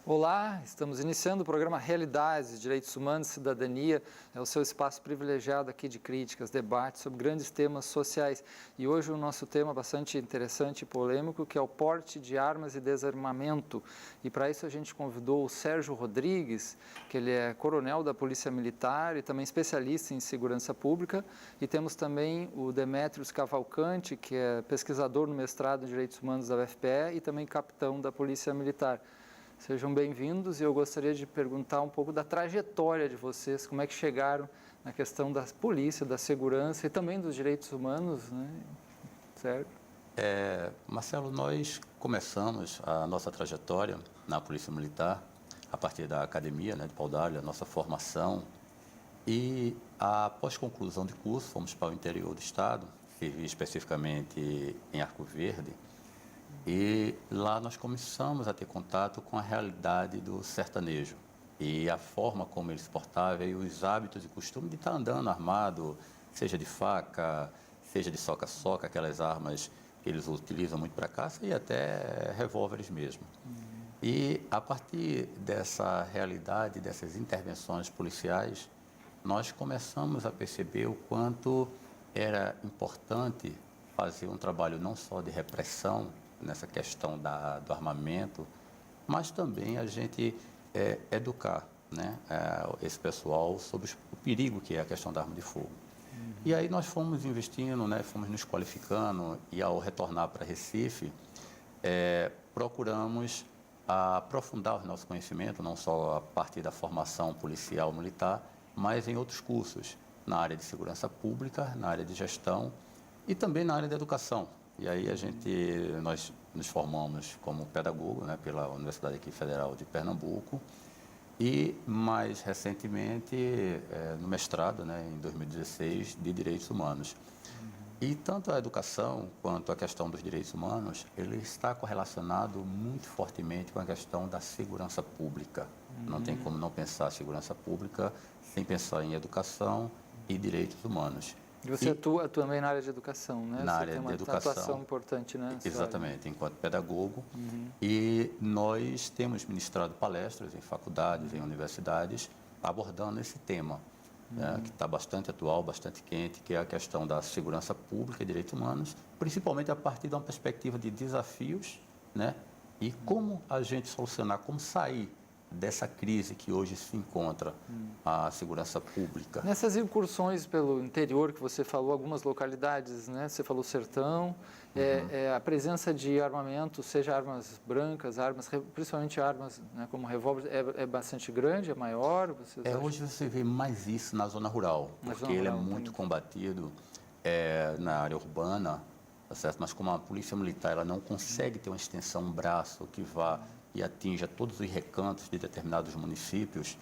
Olá, estamos iniciando o programa Realidades, Direitos Humanos e Cidadania. É o seu espaço privilegiado aqui de críticas, debates sobre grandes temas sociais. E hoje o nosso tema bastante interessante e polêmico, que é o porte de armas e desarmamento. E para isso a gente convidou o Sérgio Rodrigues, que ele é coronel da Polícia Militar e também especialista em segurança pública. E temos também o Demétrios Cavalcante, que é pesquisador no mestrado em Direitos Humanos da UFPE e também capitão da Polícia Militar. Sejam bem-vindos e eu gostaria de perguntar um pouco da trajetória de vocês, como é que chegaram na questão da polícia, da segurança e também dos direitos humanos, né? Certo? Marcelo, nós começamos a nossa trajetória na Polícia Militar a partir da academia, né, de Paudalho, a nossa formação, e após conclusão de curso fomos para o interior do estado, servi especificamente em Arco Verde. E lá nós começamos a ter contato com a realidade do sertanejo e a forma como ele se portava e os hábitos e costume de estar andando armado, seja de faca, seja de soca-soca, aquelas armas que eles utilizam muito para caça e até revólveres mesmo. E a partir dessa realidade, dessas intervenções policiais, nós começamos a perceber o quanto era importante fazer um trabalho não só de repressão, nessa questão do armamento, mas também a gente educar, né, esse pessoal sobre o perigo que é a questão da arma de fogo. E aí nós fomos investindo, né, fomos nos qualificando e ao retornar para Recife, procuramos aprofundar o nosso conhecimento, não só a partir da formação policial militar, mas em outros cursos, na área de segurança pública, na área de gestão e também na área de educação. E aí nós nos formamos como pedagogo, né, pela Universidade aqui Federal de Pernambuco e mais recentemente no mestrado, né, em 2016, de Direitos Humanos. E tanto a educação quanto a questão dos direitos humanos, ele está correlacionado muito fortemente com a questão da segurança pública. Não tem como não pensar segurança pública sem pensar em educação e direitos humanos. E você atua também na área de educação, né? Na área de educação. Uma atuação importante, né? Exatamente, enquanto pedagogo. E nós temos ministrado palestras em faculdades, em universidades, abordando esse tema, né, que está bastante atual, bastante quente, que é a questão da segurança pública e direitos humanos, principalmente a partir de uma perspectiva de desafios, né, e como a gente solucionar, como sair dessa crise que hoje se encontra a segurança pública. Nessas incursões pelo interior que você falou, algumas localidades, né? Você falou sertão, a presença de armamento, seja armas brancas, principalmente armas, né, como revólver, é bastante grande, é maior? Hoje você vê mais isso na zona rural, porque ele é muito combatido na área urbana, tá certo? Mas como a polícia militar ela não consegue ter uma extensão, um braço que vá e atinja todos os recantos de determinados municípios,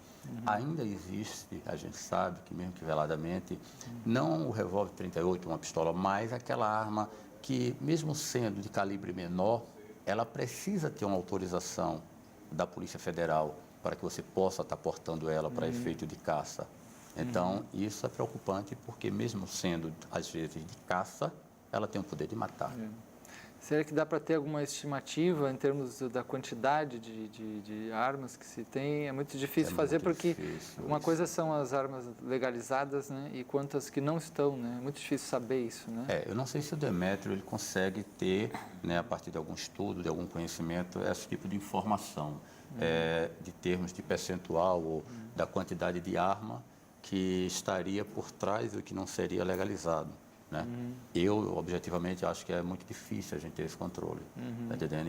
ainda existe, a gente sabe que mesmo que veladamente, não o revólver 38, uma pistola, mas aquela arma que, mesmo sendo de calibre menor, ela precisa ter uma autorização da Polícia Federal para que você possa estar portando ela para efeito de caça. Então, isso é preocupante porque, mesmo sendo, às vezes, de caça, ela tem o poder de matar. Será que dá para ter alguma estimativa em termos da quantidade de armas que se tem? É muito difícil fazer porque uma coisa são as armas legalizadas, né, e quantas que não estão, né? É muito difícil saber isso, né? Eu não sei se o Demétrio ele consegue ter, né, a partir de algum estudo, de algum conhecimento, esse tipo de informação, de termos de percentual ou da quantidade de arma que estaria por trás do que não seria legalizado. Né? Eu, objetivamente, acho que é muito difícil a gente ter esse controle,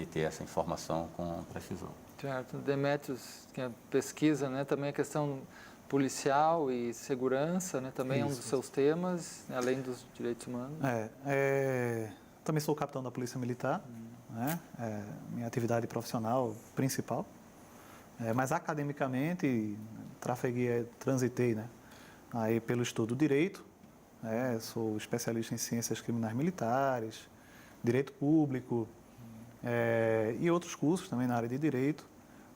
e ter essa informação com precisão. Certo. Demétrios, que é pesquisa, né, também a questão policial e segurança, né, também é um dos seus temas, além dos direitos humanos. Também sou capitão da Polícia Militar, né, minha atividade profissional principal. Mas academicamente, transitei, né? Aí pelo estudo direito, sou especialista em ciências criminais militares, direito público e outros cursos também na área de direito.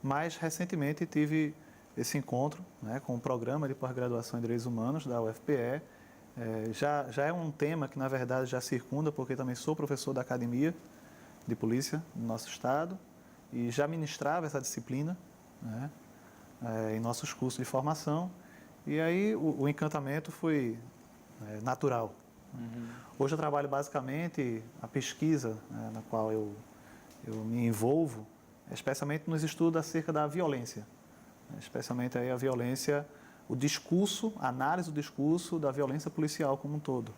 Mas recentemente tive esse encontro, né, com o programa de pós-graduação em Direitos Humanos da UFPE. Já é um tema que, na verdade, já circunda, porque também sou professor da Academia de Polícia do nosso estado e já ministrava essa disciplina, né, em nossos cursos de formação. E aí o encantamento foi natural. Uhum. Hoje eu trabalho basicamente a pesquisa, né, na qual eu me envolvo, especialmente nos estudos acerca da violência, especialmente aí a violência, o discurso, a análise do discurso da violência policial como um todo.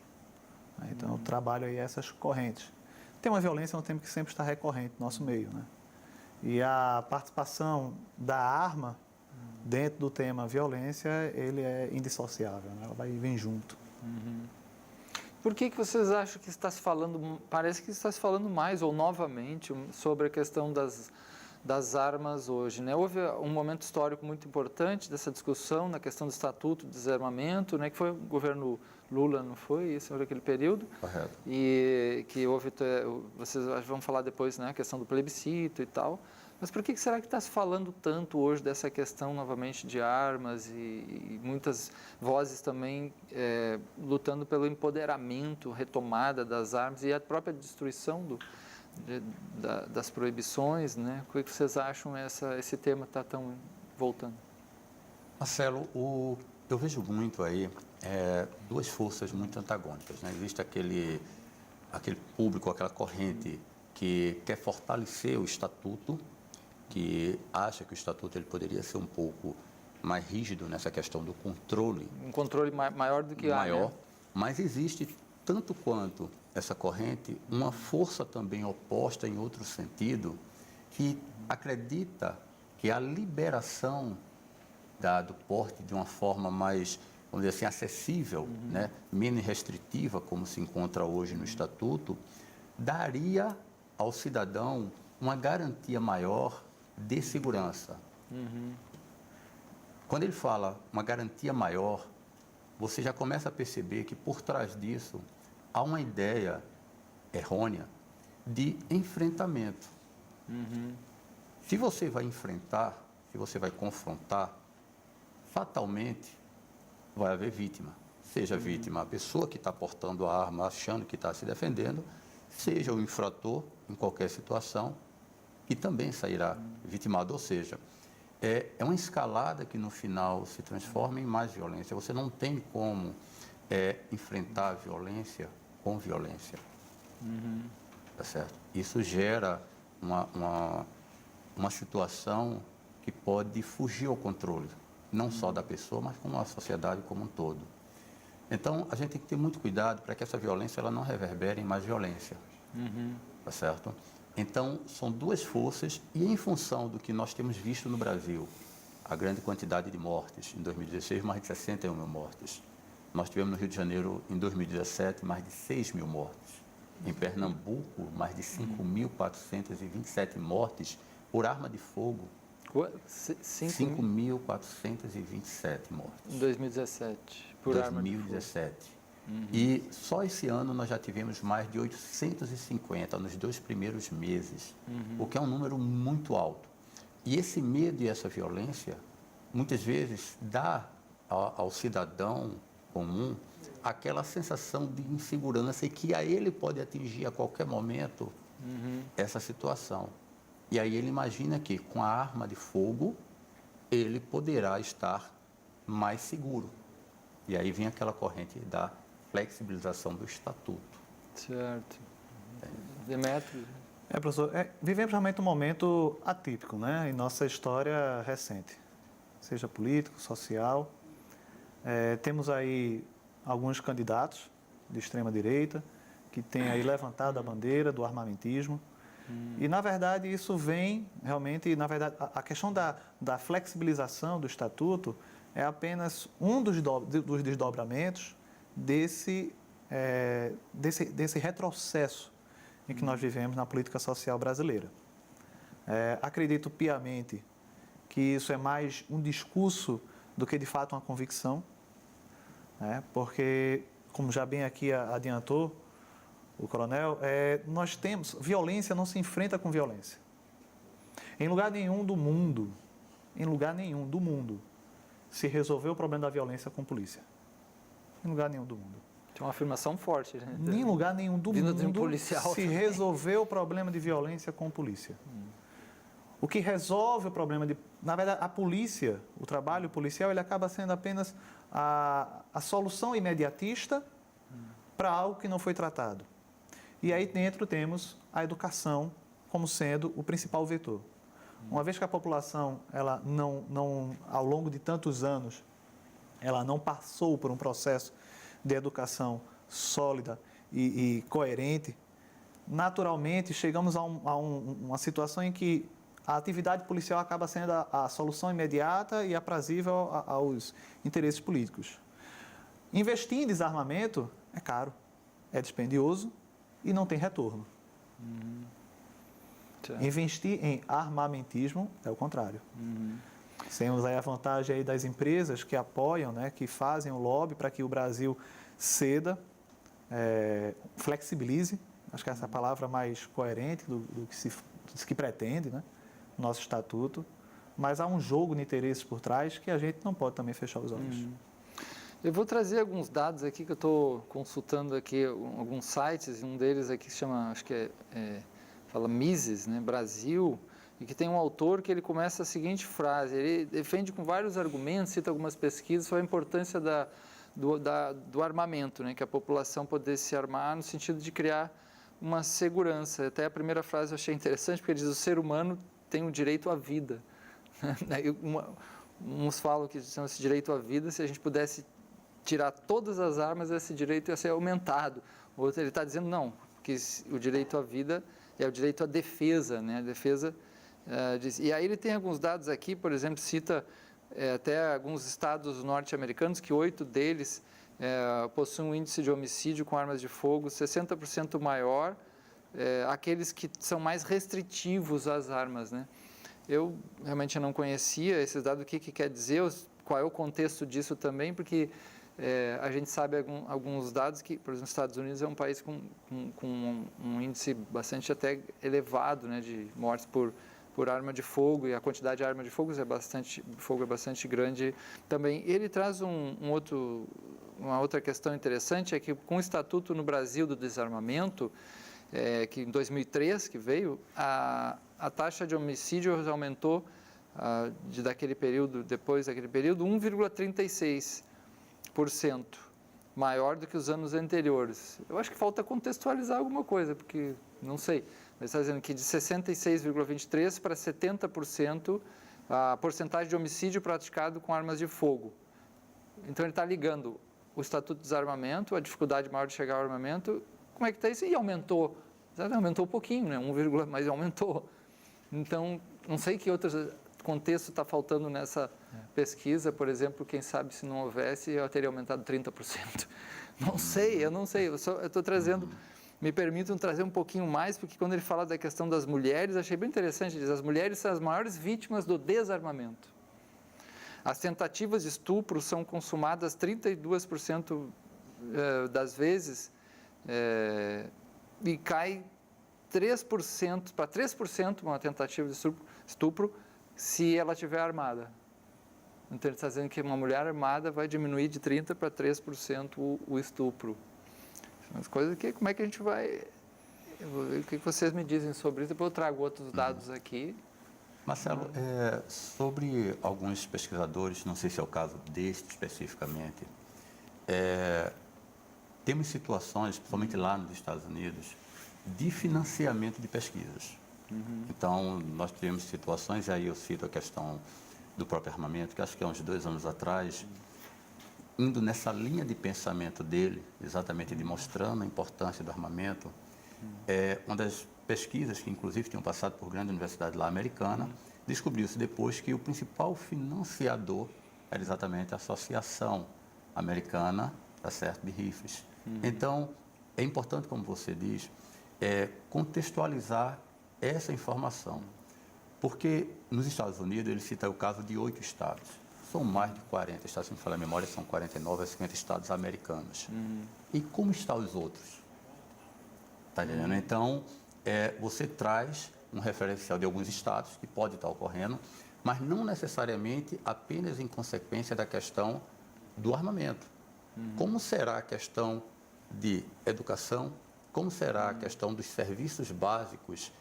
Então eu trabalho aí essas correntes. Tem uma violência, é um tema que sempre está recorrente no nosso meio, né? E a participação da arma dentro do tema violência, ele é indissociável, né? Ela vem junto. Uhum. Por que vocês acham que está se falando, parece que está se falando mais ou novamente sobre a questão das armas hoje, né? Houve um momento histórico muito importante dessa discussão na questão do Estatuto de Desarmamento, né? Que foi o governo Lula, não foi? Isso foi aquele período. Correto. E que houve, vocês vão falar depois, né? A questão do plebiscito e tal. Mas por que será que está se falando tanto hoje dessa questão novamente de armas e muitas vozes também lutando pelo empoderamento, retomada das armas e a própria destruição das proibições, né? O que vocês acham esse tema está tão voltando? Marcelo, eu vejo muito aí duas forças muito antagônicas, né? Existe aquele público, aquela corrente que quer fortalecer o Estatuto, que acha que o Estatuto ele poderia ser um pouco mais rígido nessa questão do controle. Um controle maior do que maior, né? Mas existe, tanto quanto essa corrente, uma força também oposta em outro sentido, que acredita que a liberação do porte de uma forma mais, vamos dizer assim, acessível, né, menos restritiva, como se encontra hoje no Estatuto, daria ao cidadão uma garantia maior de segurança. Quando ele fala uma garantia maior, você já começa a perceber que por trás disso há uma ideia errônea de enfrentamento. Se você vai enfrentar, se você vai confrontar, fatalmente vai haver vítima. Seja vítima a pessoa que está portando a arma achando que está se defendendo, seja o infrator em qualquer situação, que também sairá vitimado. Ou seja, é uma escalada que no final se transforma em mais violência. Você não tem como enfrentar a violência com violência. Tá certo? Isso gera uma situação que pode fugir ao controle, não só da pessoa, mas como a sociedade como um todo. Então, a gente tem que ter muito cuidado para que essa violência ela não reverbere em mais violência. Tá certo? Então, são duas forças e em função do que nós temos visto no Brasil, a grande quantidade de mortes, em 2016, mais de 61 mil mortes. Nós tivemos no Rio de Janeiro, em 2017, mais de 6 mil mortes. Em Pernambuco, mais de 5.427 mortes por arma de fogo. 5.427 mortes. Em 2017, por arma de fogo. 2017. E só esse ano nós já tivemos mais de 850 nos 2 primeiros meses, o que é um número muito alto. E esse medo e essa violência, muitas vezes, dá ao cidadão comum aquela sensação de insegurança e que a ele pode atingir a qualquer momento essa situação. E aí ele imagina que com a arma de fogo ele poderá estar mais seguro. E aí vem aquela corrente da flexibilização do Estatuto. Certo. Demetrio? Professor, vivemos realmente um momento atípico, né, em nossa história recente, seja político, social. Temos aí alguns candidatos de extrema-direita que têm aí levantado a bandeira do armamentismo. E, na verdade, isso vem realmente, na verdade, a questão da flexibilização do Estatuto é apenas um dos desdobramentos desse retrocesso em que nós vivemos na política social brasileira. Acredito piamente que isso é mais um discurso do que de fato uma convicção, né? Porque, como já bem aqui adiantou o coronel, nós temos, violência não se enfrenta com violência. Em lugar nenhum do mundo, se resolveu o problema da violência com polícia. Em lugar nenhum do mundo. É uma afirmação forte, né? Em lugar nenhum do Vindo de um mundo policial se também. resolveu o problema de violência com polícia. O que resolve o problema de... Na verdade, a polícia, o trabalho policial, ele acaba sendo apenas a solução imediatista para algo que não foi tratado. E aí dentro temos a educação como sendo o principal vetor. Uma vez que a população, ela não, ao longo de tantos anos, ela não passou por um processo de educação sólida e coerente, naturalmente chegamos a uma situação em que a atividade policial acaba sendo a solução imediata e aprazível aos interesses políticos. Investir em desarmamento é caro, é dispendioso e não tem retorno. Investir em armamentismo é o contrário. Temos aí a vantagem aí das empresas que apoiam, né, que fazem o lobby para que o Brasil ceda, flexibilize, acho que essa é a palavra mais coerente do que pretende, né, no nosso estatuto, mas há um jogo de interesses por trás que a gente não pode também fechar os olhos. Eu vou trazer alguns dados aqui que eu estou consultando aqui, alguns sites, e um deles aqui se chama, acho que fala Mises, né, Brasil, e que tem um autor que ele começa a seguinte frase, ele defende com vários argumentos, cita algumas pesquisas sobre a importância do armamento, né, que a população pudesse se armar no sentido de criar uma segurança. Até a primeira frase eu achei interessante, porque ele diz: o ser humano tem o direito à vida. Uns falam que são esse direito à vida, se a gente pudesse tirar todas as armas, esse direito ia ser aumentado. Outro, ele está dizendo não, que o direito à vida é o direito à defesa, né? A defesa e aí ele tem alguns dados aqui, por exemplo, cita até alguns estados norte-americanos, que 8 deles possuem um índice de homicídio com armas de fogo 60% maior, aqueles que são mais restritivos às armas, né? Eu realmente não conhecia esses dados, o que quer dizer, qual é o contexto disso também, porque a gente sabe alguns dados que, por exemplo, os Estados Unidos é um país com um índice bastante até elevado, né, de mortes por arma de fogo, e a quantidade de arma de fogo é bastante grande também. Ele traz uma outra questão interessante, é que com o Estatuto no Brasil do Desarmamento, que em 2003 que veio, a taxa de homicídio aumentou daquele período, depois daquele período, 1,36%, maior do que os anos anteriores. Eu acho que falta contextualizar alguma coisa, porque não sei. Ele está dizendo que de 66,23% para 70% a porcentagem de homicídio praticado com armas de fogo. Então ele está ligando o Estatuto de Desarmamento, a dificuldade maior de chegar ao armamento. Como é que está isso? E aumentou. Aumentou um pouquinho, né? Mas aumentou. Então, não sei que outro contexto está faltando nessa pesquisa. Por exemplo, quem sabe se não houvesse, eu teria aumentado 30%. Não sei, eu não sei. Eu estou trazendo... Me permitam trazer um pouquinho mais, porque quando ele fala da questão das mulheres, achei bem interessante. Ele diz: as mulheres são as maiores vítimas do desarmamento. As tentativas de estupro são consumadas 32% das vezes e cai 3% para 3% uma tentativa de estupro se ela estiver armada. Então ele está dizendo que uma mulher armada vai diminuir de 30% para 3% o estupro. As coisas que, como é que a gente vai... O que vocês me dizem sobre isso? Depois eu trago outros dados aqui. Marcelo, sobre alguns pesquisadores, não sei se é o caso deste especificamente, temos situações, principalmente lá nos Estados Unidos, de financiamento de pesquisas. Então, nós tivemos situações, e aí eu cito a questão do próprio armamento, que acho que há uns 2 anos atrás, indo nessa linha de pensamento dele, exatamente demonstrando a importância do armamento, uma das pesquisas que inclusive tinham passado por grande universidade lá americana, descobriu-se depois que o principal financiador era exatamente a Associação Americana, tá certo, de Rifles. Então, é importante, como você diz, contextualizar essa informação. Porque nos Estados Unidos ele cita o caso de 8 estados. São mais de 40 estados, se não me falar a memória, são 49 a 50 estados americanos. E como estão os outros? Está entendendo? Então, você traz um referencial de alguns estados que pode estar ocorrendo, mas não necessariamente apenas em consequência da questão do armamento. Como será a questão de educação? Como será a questão dos serviços básicos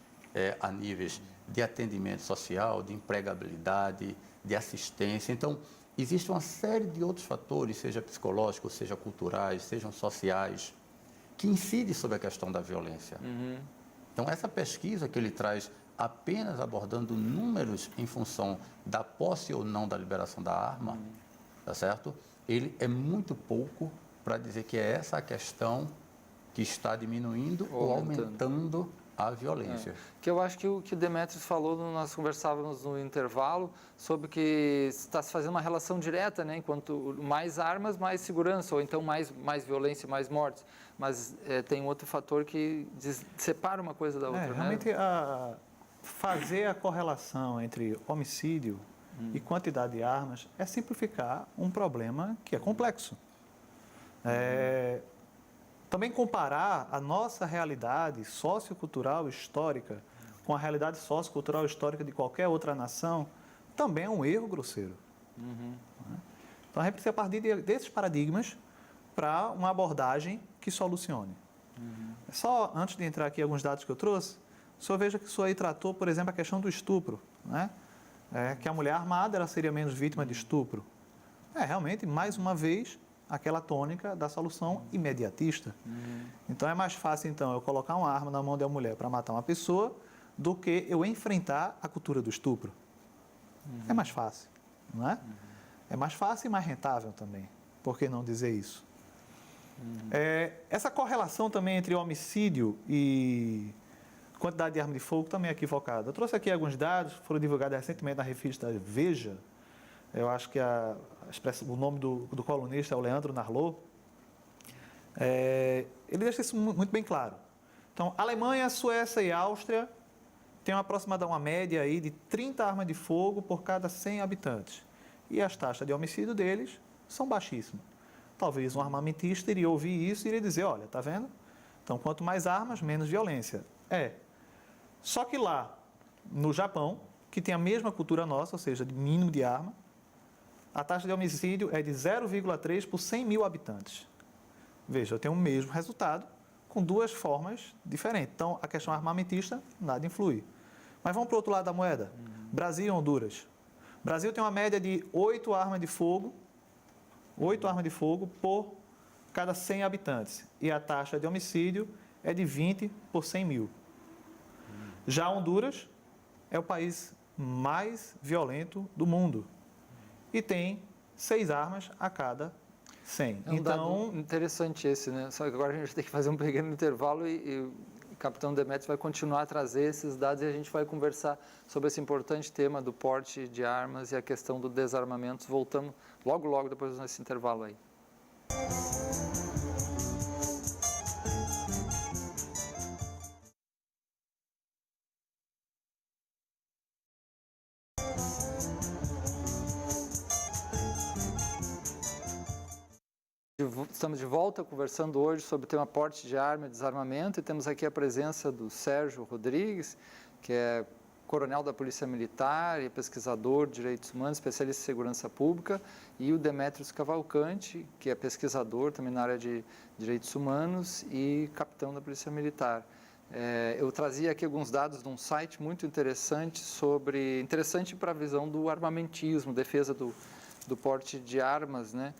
a níveis de atendimento social, de empregabilidade, de assistência? Então, existe uma série de outros fatores, seja psicológicos, seja culturais, sejam sociais, que incidem sobre a questão da violência. Então, essa pesquisa que ele traz apenas abordando números em função da posse ou não da liberação da arma, tá certo? Ele é muito pouco para dizer que é essa a questão que está diminuindo ou aumentando a violência. Que eu acho que o que o Demetrios falou, nós conversávamos no intervalo, sobre que está se fazendo uma relação direta, né? Enquanto mais armas, mais segurança, ou então mais violência, mais mortes. Mas tem outro fator que separa uma coisa da outra, realmente, fazer a correlação entre homicídio e quantidade de armas é simplificar um problema que é complexo. Também comparar a nossa realidade sociocultural histórica com a realidade sociocultural histórica de qualquer outra nação também é um erro grosseiro. Então, a gente precisa partir desses paradigmas para uma abordagem que solucione. Só antes de entrar aqui alguns dados que eu trouxe, o senhor veja que o senhor aí tratou, por exemplo, a questão do estupro, né? Que a mulher armada ela seria menos vítima de estupro. Realmente, mais uma vez, aquela tônica da solução imediatista. Então, é mais fácil, então, eu colocar uma arma na mão da mulher para matar uma pessoa do que eu enfrentar a cultura do estupro. É mais fácil, não é? É mais fácil e mais rentável também. Por que não dizer isso? Essa correlação também entre homicídio e quantidade de arma de fogo também é equivocada. Eu trouxe aqui alguns dados que foram divulgados recentemente na revista Veja. Eu acho que o nome do colunista é o Leandro Narlot. Ele deixa isso muito bem claro. Então, Alemanha, Suécia e Áustria têm uma média aí de 30 armas de fogo por cada 100 habitantes. E as taxas de homicídio deles são baixíssimas. Talvez um armamentista iria ouvir isso e iria dizer, olha, tá vendo? Então, quanto mais armas, menos violência. Só que lá, no Japão, que tem a mesma cultura nossa, ou seja, de mínimo de arma, a taxa de homicídio é de 0,3 por 100 mil habitantes. Veja, eu tenho o mesmo resultado com duas formas diferentes. Então, a questão armamentista, nada influi. Mas vamos para o outro lado da moeda. Brasil e Honduras. O Brasil tem uma média de 8 armas de fogo por cada 100 habitantes. E a taxa de homicídio é de 20 por 100 mil. Já Honduras é o país mais violento do mundo e tem 6 armas a cada 100. É um dado interessante esse, né? Só que agora a gente tem que fazer um pequeno intervalo e o capitão Demetrios vai continuar a trazer esses dados e a gente vai conversar sobre esse importante tema do porte de armas e a questão do desarmamento. Voltamos logo depois desse intervalo aí. Estamos de volta conversando hoje sobre o tema porte de arma e desarmamento e temos aqui a presença do Sérgio Rodrigues, que é coronel da Polícia Militar e pesquisador de direitos humanos, especialista em segurança pública, e o Demetrios Cavalcante, que é pesquisador também na área de direitos humanos e capitão da Polícia Militar. Eu trazia aqui alguns dados de um site muito interessante para a visão do armamentismo, defesa do porte de armas, né?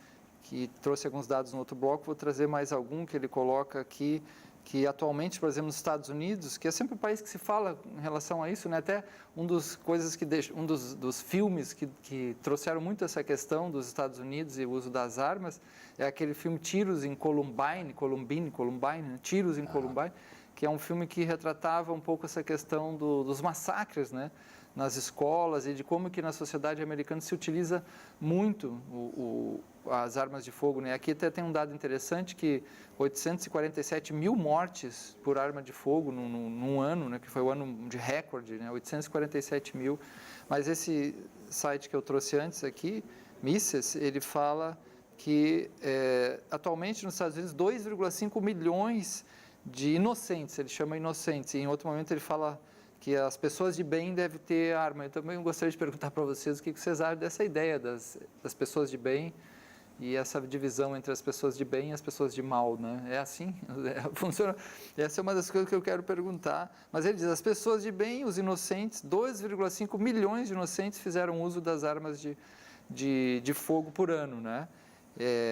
Que trouxe alguns dados no outro bloco, vou trazer mais algum que ele coloca aqui, que atualmente, por exemplo, nos Estados Unidos, que é sempre o país que se fala em relação a isso, né? Até um dos filmes que trouxeram muito essa questão dos Estados Unidos e o uso das armas, é aquele filme Tiros em Columbine, né? Tiros em Columbine, que é um filme que retratava um pouco essa questão dos massacres, né? nas escolas e de como que na sociedade americana se utiliza muito as armas de fogo, né? Aqui até tem um dado interessante que 847 mil mortes por arma de fogo num ano, né? Que foi o ano de recorde, né? 847 mil. Mas esse site que eu trouxe antes aqui, Mises, ele fala que atualmente nos Estados Unidos 2,5 milhões de inocentes, ele chama inocentes, e em outro momento ele fala que as pessoas de bem devem ter arma. Eu também gostaria de perguntar para vocês o que vocês acham dessa ideia das pessoas de bem e essa divisão entre as pessoas de bem e as pessoas de mal, né? É assim? Funciona? Essa é uma das coisas que eu quero perguntar. Mas ele diz, as pessoas de bem, os inocentes, 2,5 milhões de inocentes fizeram uso das armas de fogo por ano, né?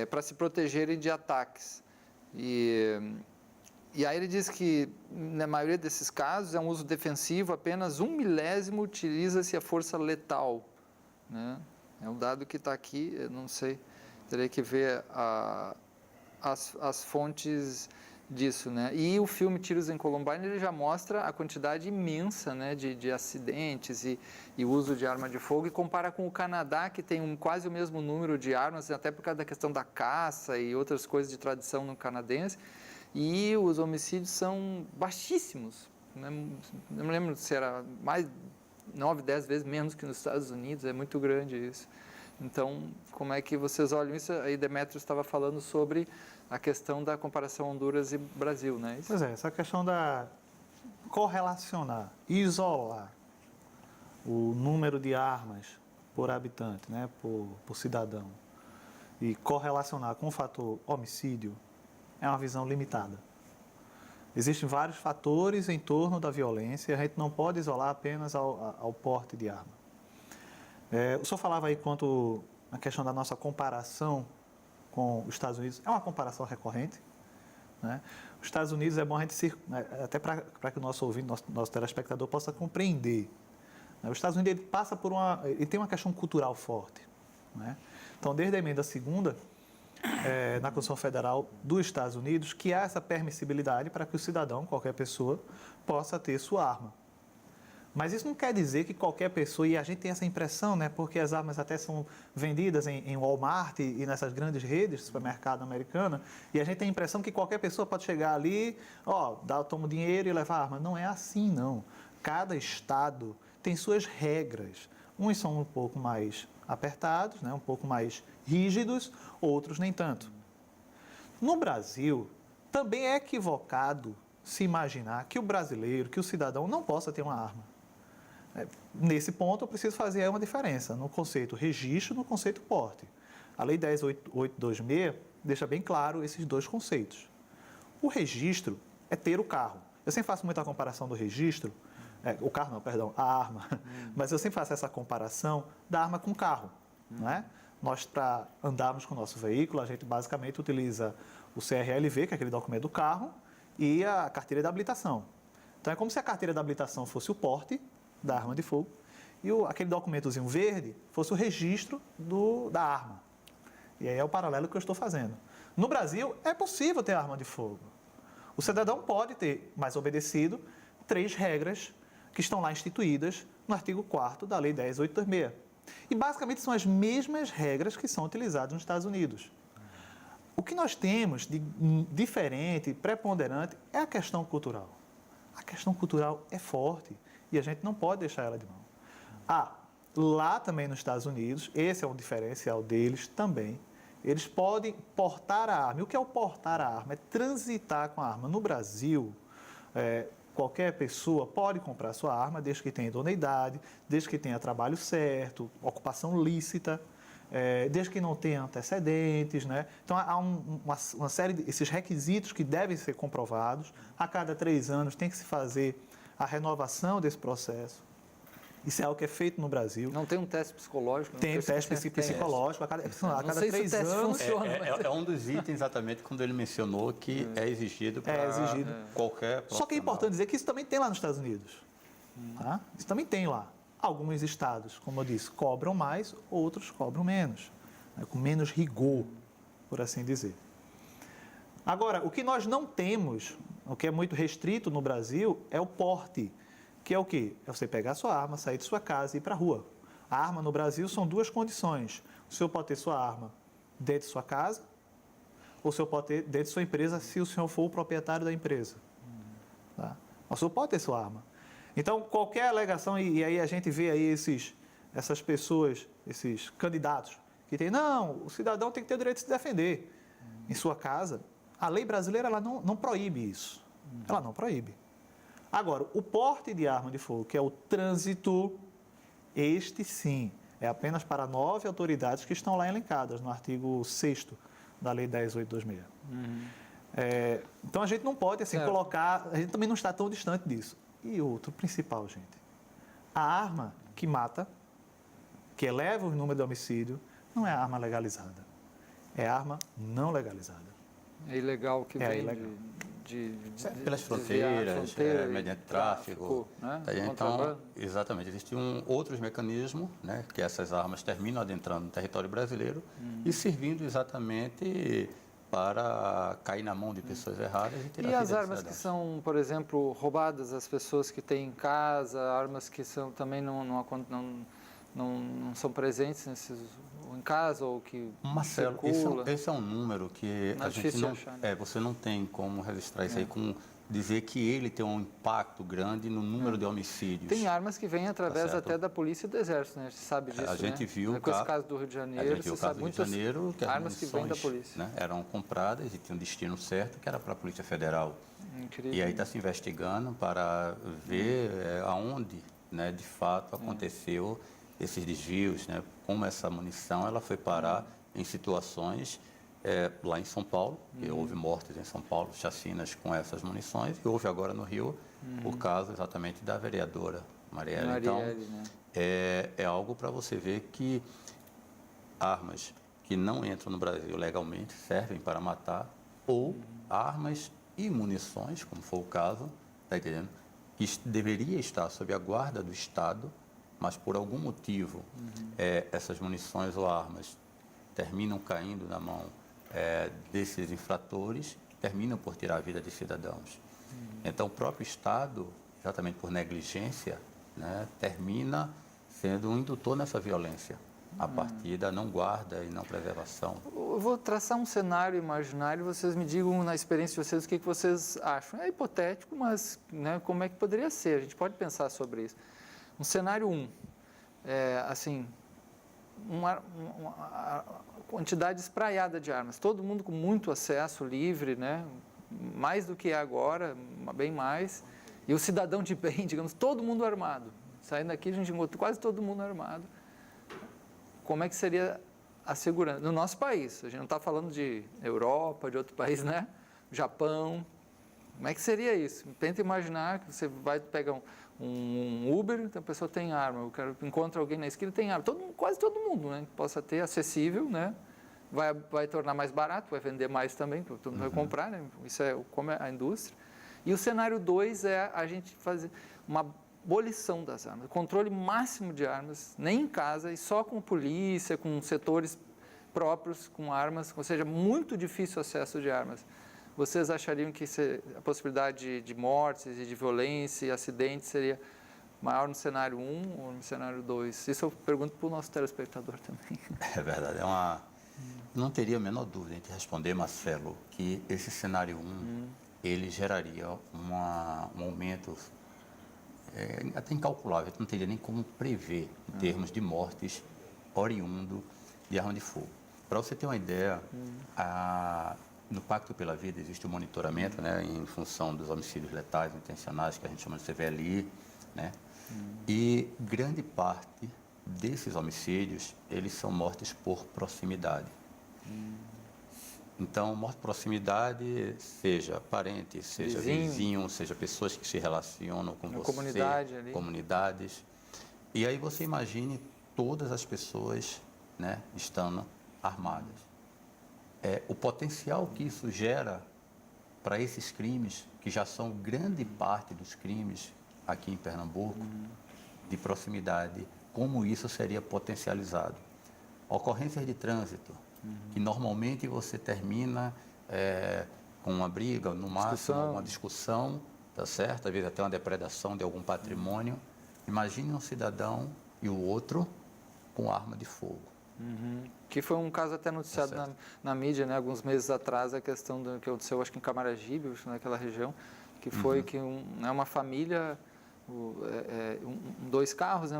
Para se protegerem de ataques. E aí ele diz que, na maioria desses casos, é um uso defensivo, apenas 1/1000 utiliza-se a força letal, né? É um dado que está aqui, eu não sei, terei que ver as fontes disso, né? E o filme Tiros em Columbine, ele já mostra a quantidade imensa, né, de acidentes e uso de arma de fogo, e compara com o Canadá, que tem quase o mesmo número de armas, até por causa da questão da caça e outras coisas de tradição no canadense, e os homicídios são baixíssimos, né? Não me lembro se era mais 9, 10 vezes menos que nos Estados Unidos, é muito grande isso. Então, como é que vocês olham isso? Aí Demétrio estava falando sobre a questão da comparação Honduras e Brasil, né? Pois é, essa questão da correlacionar, isolar o número de armas por habitante, né, por cidadão, e correlacionar com o fator homicídio, é uma visão limitada. Existem vários fatores em torno da violência e a gente não pode isolar apenas ao porte de arma. O senhor falava aí quanto à questão da nossa comparação com os Estados Unidos. É uma comparação recorrente, né? Os Estados Unidos é bom a gente, até para que o nosso ouvinte, nosso telespectador possa compreender. Os Estados Unidos ele passa por ele tem uma questão cultural forte, né? Então, desde a emenda segunda, na Constituição Federal dos Estados Unidos, que há essa permissibilidade para que o cidadão, qualquer pessoa, possa ter sua arma. Mas isso não quer dizer que qualquer pessoa, e a gente tem essa impressão, né, porque as armas até são vendidas em Walmart e nessas grandes redes de supermercado americana, e a gente tem a impressão que qualquer pessoa pode chegar ali, toma o dinheiro e levar a arma. Não é assim, não. Cada estado tem suas regras. Uns são um pouco mais apertados, né, um pouco mais rígidos, outros nem tanto. No Brasil, também é equivocado se imaginar que o brasileiro, que o cidadão não possa ter uma arma. Nesse ponto, eu preciso fazer uma diferença no conceito registro e no conceito porte. A Lei 10.826 deixa bem claro esses dois conceitos. O registro é ter o carro. Eu sempre faço muita comparação do registro, a arma, mas eu sempre faço essa comparação da arma com o carro, não é? Nós, para andarmos com o nosso veículo, a gente basicamente utiliza o CRLV, que é aquele documento do carro, e a carteira de habilitação. Então, é como se a carteira de habilitação fosse o porte da arma de fogo e aquele documentozinho verde fosse o registro da arma. E aí é o paralelo que eu estou fazendo. No Brasil, é possível ter arma de fogo. O cidadão pode ter, mas obedecido, 3 regras que estão lá instituídas no artigo 4º da Lei 10.826. E basicamente são as mesmas regras que são utilizadas nos Estados Unidos. O que nós temos de diferente, preponderante, é a questão cultural. A questão cultural é forte e a gente não pode deixar ela de mão. Lá também nos Estados Unidos, esse é um diferencial deles também, eles podem portar a arma. E o que é o portar a arma? É transitar com a arma. No Brasil, qualquer pessoa pode comprar sua arma desde que tenha idoneidade, desde que tenha trabalho certo, ocupação lícita, desde que não tenha antecedentes, né? Então, há uma série desses requisitos que devem ser comprovados. A cada 3 anos tem que se fazer a renovação desse processo. Isso é algo que é feito no Brasil. Não tem um teste psicológico? Tem teste psicológico a cada 3 anos. É um dos itens exatamente quando ele mencionou que é exigido para qualquer profissional. Só que é importante dizer que isso também tem lá nos Estados Unidos. Tá? Isso também tem lá. Alguns estados, como eu disse, cobram mais, outros cobram menos, né? Com menos rigor, por assim dizer. Agora, o que nós não temos, o que é muito restrito no Brasil, é o porte. que é o quê? É você pegar a sua arma, sair de sua casa e ir para a rua. A arma no Brasil são duas condições. O senhor pode ter sua arma dentro de sua casa, ou o senhor pode ter dentro de sua empresa, se o senhor for o proprietário da empresa. Tá? O senhor pode ter sua arma. Então, qualquer alegação, e aí a gente vê aí essas pessoas, esses candidatos, que tem, não, o cidadão tem que ter o direito de se defender em sua casa. A lei brasileira ela não proíbe isso. Ela não proíbe. Agora, o porte de arma de fogo, que é o trânsito, este sim, é apenas para 9 autoridades que estão lá elencadas no artigo 6º da Lei 10.826. Então, a gente não pode assim, colocar, a gente também não está tão distante disso. E outro principal, gente, a arma que mata, que eleva o número de homicídio, não é a arma legalizada, é a arma não legalizada. É ilegal que vem ilegal. desviar Pelas a fronteiras, fronteira, mediante tráfico. né? Então, exatamente, existem outros mecanismos, né, que essas armas terminam adentrando no território brasileiro e servindo exatamente para cair na mão de pessoas erradas e tirar E a as vida armas dos que cidadãos. são, por exemplo, roubadas às pessoas que têm em casa, armas que são, também não são presentes em casa ou que Marcelo, circula? esse é um número que Não é a gente difícil não, achar, né? você não tem como registrar isso aí, com dizer que ele tem um impacto grande no número de homicídios. Tem armas que vêm através certo. até da polícia e do exército, né? A gente sabe disso, A gente né? viu Com esse caso do Rio de Janeiro, a gente viu o você caso sabe do Rio de muitas Janeiro, que as armas que vêm da munições, polícia. né, eram compradas e tinham um destino certo, que era para a Polícia Federal. Incrível. E aí está se investigando para ver aonde, né, de fato aconteceu esses desvios, né, como essa munição ela foi parar em situações lá em São Paulo, que houve mortes em São Paulo, chacinas com essas munições, e houve agora no Rio o caso exatamente da vereadora Marielle. Então, né? é algo para você ver que armas que não entram no Brasil legalmente servem para matar, ou armas e munições, como foi o caso, está entendendo? Que deveria estar sob a guarda do Estado, mas por algum motivo essas munições ou armas terminam caindo na mão desses infratores, que terminam por tirar a vida de cidadãos. Então, o próprio Estado, exatamente por negligência, né, termina sendo um indutor nessa violência, a partir da não guarda e não preservação. Eu vou traçar um cenário imaginário, vocês me digam na experiência de vocês o que vocês acham. É hipotético, mas né, como é que poderia ser? A gente pode pensar sobre isso. Um cenário 1, assim, uma quantidade espraiada de armas, todo mundo com muito acesso livre, né? Mais do que é agora, bem mais, e o cidadão de bem, digamos, todo mundo armado. Saindo daqui a gente encontra quase todo mundo armado. Como é que seria a segurança? No nosso país, a gente não está falando de Europa, de outro país, né? Japão. Como é que seria isso? Tenta imaginar que você vai pegar um Uber, então a pessoa tem arma, encontra alguém na esquina, tem arma. Quase todo mundo, né? Que possa ter, acessível, né? Vai tornar mais barato, vai vender mais também, porque todo mundo vai comprar, né? Isso é como é a indústria. E o cenário 2 é a gente fazer uma abolição das armas, controle máximo de armas, nem em casa, e só com polícia, com setores próprios, com armas, ou seja, muito difícil o acesso de armas. Vocês achariam que a possibilidade de mortes e de violência e acidentes seria maior no cenário 1 ou no cenário 2? Isso eu pergunto para o nosso telespectador também. É verdade, não teria a menor dúvida em te responder, Marcelo, que esse cenário 1, ele geraria um aumento até incalculável, não teria nem como prever em termos de mortes oriundo de arma de fogo. Para você ter uma ideia, no Pacto pela Vida existe o monitoramento, né, em função dos homicídios letais intencionais, que a gente chama de CVLI, né? E grande parte desses homicídios, eles são mortes por proximidade. Então, morte por proximidade, seja parente, seja vizinho, seja pessoas que se relacionam com você, comunidade ali. comunidades. E aí você imagine todas as pessoas, né, estando armadas. O potencial que isso gera para esses crimes, que já são grande parte dos crimes aqui em Pernambuco, de proximidade, como isso seria potencializado. Ocorrências de trânsito, que normalmente você termina com uma briga, no máximo uma discussão, tá certo? Às vezes até uma depredação de algum patrimônio. Imagine um cidadão e o outro com arma de fogo. Que foi um caso até noticiado na mídia, né, alguns meses atrás, a questão do que aconteceu, acho que em Camaragibe, naquela região, que foi que uma família, dois carros, né,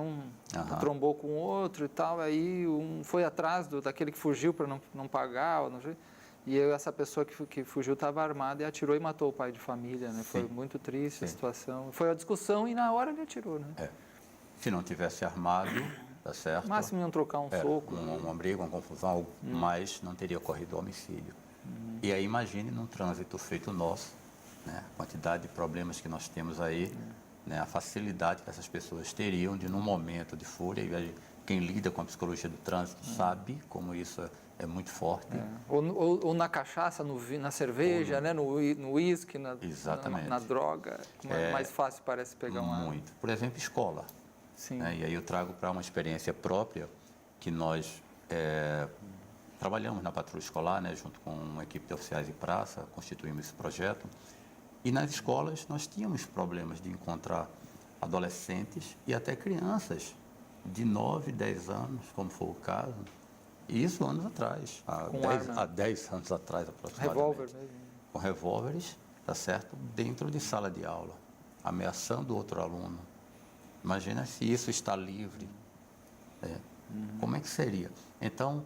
trombou com o outro e tal, aí um foi atrás daquele que fugiu para não pagar, não sei, e essa pessoa que fugiu estava armada e atirou e matou o pai de família, né? Foi muito triste a situação. Foi a discussão e na hora ele atirou, né? Se não tivesse armado, tá certo? No máximo iam trocar um soco. Uma briga, uma confusão, mas não teria ocorrido o homicídio. E aí imagine num trânsito feito nosso, né? A quantidade de problemas que nós temos aí, né? A facilidade que essas pessoas teriam de num momento de fúria, e quem lida com a psicologia do trânsito sabe como isso é muito forte. Ou na cachaça, na cerveja, né? no uísque, Exatamente. na droga. É mais fácil parece pegar uma arma. Muito. Por exemplo, escola. Sim. Né? E aí eu trago para uma experiência própria que nós trabalhamos na patrulha escolar, né? Junto com uma equipe de oficiais de praça, constituímos esse projeto. E nas escolas nós tínhamos problemas de encontrar adolescentes e até crianças de 9, 10 anos, como foi o caso. E isso anos atrás, há 10 anos atrás aproximadamente. Revólver mesmo. Com revólveres, tá certo? Dentro de sala de aula, ameaçando outro aluno. Imagina se isso está livre. Como é que seria? Então,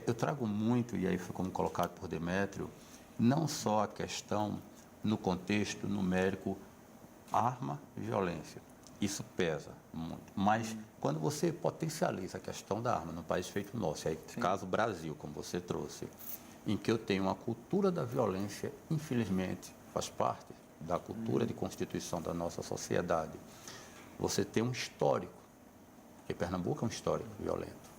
eu trago muito, e aí foi como colocado por Demétrio, não só a questão no contexto numérico, arma e violência. Isso pesa muito. Mas quando você potencializa a questão da arma no país feito nosso, aí caso Brasil, como você trouxe, em que eu tenho uma cultura da violência, infelizmente, faz parte da cultura de constituição da nossa sociedade. Você tem um histórico, porque Pernambuco é um histórico violento,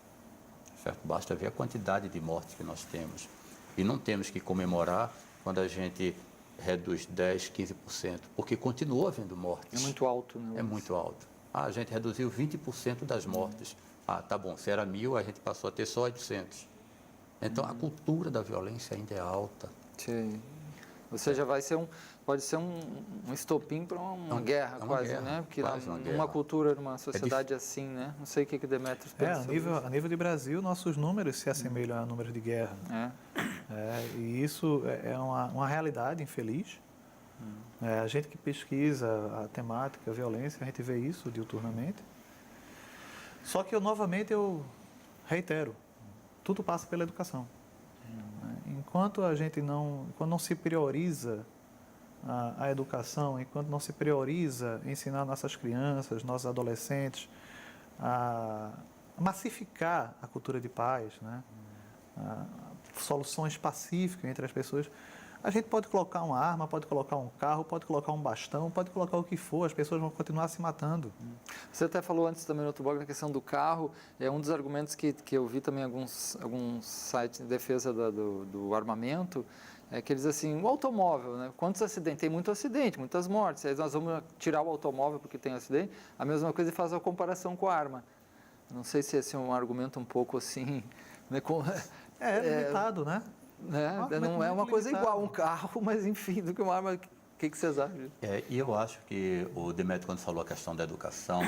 certo? Basta ver a quantidade de mortes que nós temos. E não temos que comemorar quando a gente reduz 10%, 15%, porque continua havendo mortes. É muito alto, né? É muito alto. A gente reduziu 20% das mortes. Tá bom, se era 1.000, a gente passou a ter só 800. Então, a cultura da violência ainda é alta. Sim. Ou seja, pode ser um estopim para uma guerra, quase, guerra, né? Porque numa numa cultura, numa sociedade assim, né? Não sei o que Demétrios pensa. A nível de Brasil, nossos números se assemelham a números de guerra. E isso é uma realidade infeliz. A gente que pesquisa a temática, a violência, a gente vê isso diuturnamente. Só que novamente eu reitero, tudo passa pela educação. Enquanto não se prioriza a educação, enquanto não se prioriza ensinar nossas crianças, nossos adolescentes a massificar a cultura de paz, né? Soluções pacíficas entre as pessoas, a gente pode colocar uma arma, pode colocar um carro, pode colocar um bastão, pode colocar o que for, as pessoas vão continuar se matando. Você até falou antes também no outro bloco na questão do carro, é um dos argumentos que eu vi também em alguns sites de defesa do armamento, é que eles dizem assim, o automóvel, né? Quantos acidentes? Tem muito acidente, muitas mortes, aí nós vamos tirar o automóvel porque tem acidente, a mesma coisa e faz a comparação com a arma. Não sei se esse é um argumento um pouco assim... Né, limitado, né? Não é uma coisa igual um carro, mas enfim, do que uma arma. O que vocês acham? E eu acho que o Demétrio, quando falou a questão da educação,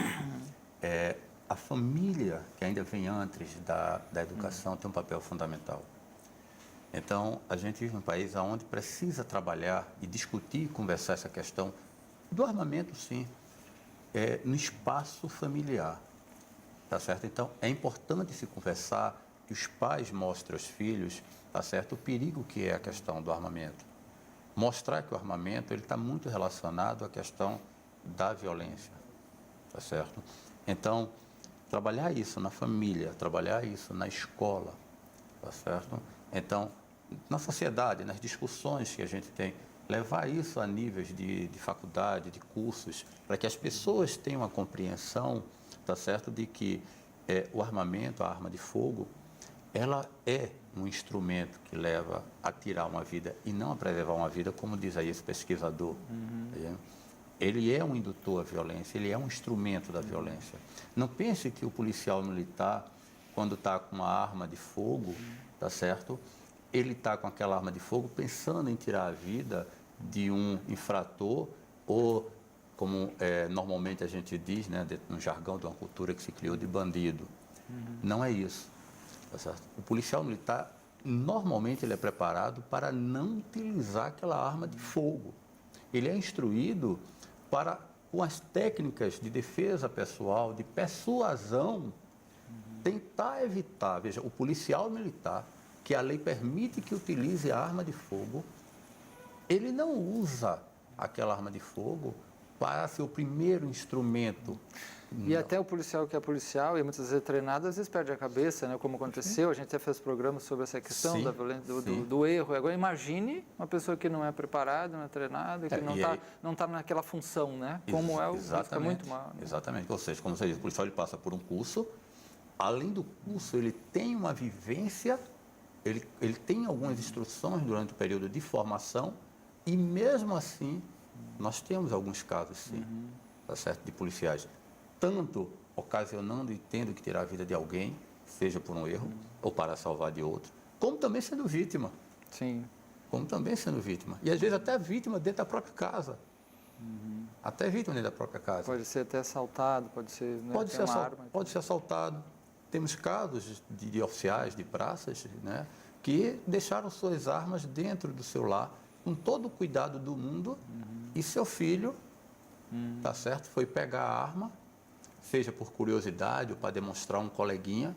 a família, que ainda vem antes da educação, tem um papel fundamental. Então, a gente vive num país onde precisa trabalhar e discutir e conversar essa questão do armamento, sim, no espaço familiar, tá certo? Então, é importante se conversar, que os pais mostrem aos filhos, tá certo, o perigo que é a questão do armamento. Mostrar que o armamento ele está muito relacionado à questão da violência, tá certo? Então, trabalhar isso na família, trabalhar isso na escola, tá certo? Então, na sociedade, nas discussões que a gente tem, levar isso a níveis de faculdade, de cursos, para que as pessoas tenham a compreensão, tá certo, de que o armamento, a arma de fogo, ela é um instrumento que leva a tirar uma vida e não a preservar uma vida, como diz aí esse pesquisador. Ele é um indutor à violência, ele é um instrumento da violência. Não pense que o policial militar, quando está com uma arma de fogo, tá certo? Ele está com aquela arma de fogo pensando em tirar a vida de um infrator ou, como normalmente a gente diz, né, no jargão de uma cultura que se criou, de bandido. Não é isso. Tá certo? O policial militar, normalmente, ele é preparado para não utilizar aquela arma de fogo. Ele é instruído para, com as técnicas de defesa pessoal, de persuasão, tentar evitar. Veja, o policial militar, que a lei permite que utilize a arma de fogo, ele não usa aquela arma de fogo para ser o primeiro instrumento. E até o policial que é policial e muitas vezes é treinado, às vezes perde a cabeça, né? Como aconteceu, a gente até fez programas sobre essa questão Sim, da violência, sim. do erro. Agora imagine uma pessoa que não é preparada, não é treinada, que não está naquela função, né? Como é o fica muito mal. Né? Exatamente. Ou seja, como você diz, o policial ele passa por um curso, além do curso ele tem uma vivência, ele tem algumas instruções durante o período de formação e mesmo assim nós temos alguns casos, sim, tá certo, de policiais tanto ocasionando e tendo que tirar a vida de alguém, seja por um erro ou para salvar de outro, como também sendo vítima. Sim. Como também sendo vítima. E às vezes até vítima dentro da própria casa. Até vítima dentro da própria casa. Pode ser até assaltado, pode ser, né, Pode ser assaltado. Temos casos de oficiais de praças, né, que deixaram suas armas dentro do seu lar, com todo o cuidado do mundo, e seu filho, tá certo, foi pegar a arma, seja por curiosidade ou para demonstrar um coleguinha,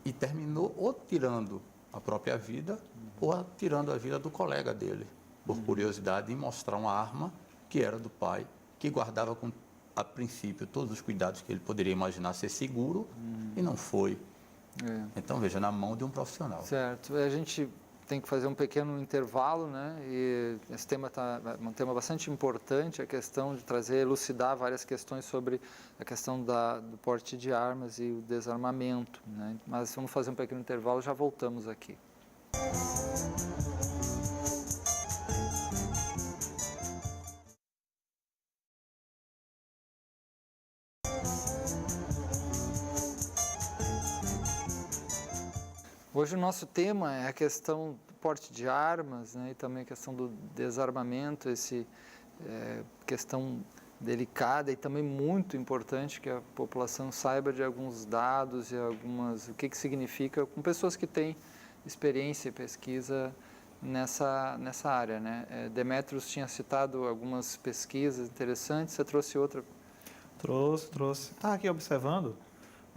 e terminou ou tirando a própria vida ou tirando a vida do colega dele, por curiosidade em mostrar uma arma que era do pai, que guardava com, a princípio, todos os cuidados que ele poderia imaginar ser seguro, e não foi. Então, veja, na mão de um profissional. Certo. A gente tem que fazer um pequeno intervalo, né? E esse tema é um tema bastante importante, a questão de trazer, elucidar várias questões sobre a questão do porte de armas e o desarmamento, né? Mas vamos fazer um pequeno intervalo, já voltamos aqui. Hoje o nosso tema é a questão do porte de armas, né, e também a questão do desarmamento, questão delicada e também muito importante que a população saiba de alguns dados e o que significa com pessoas que têm experiência e pesquisa nessa área, né? Demetrios tinha citado algumas pesquisas interessantes, você trouxe outra? Trouxe. Estava aqui observando,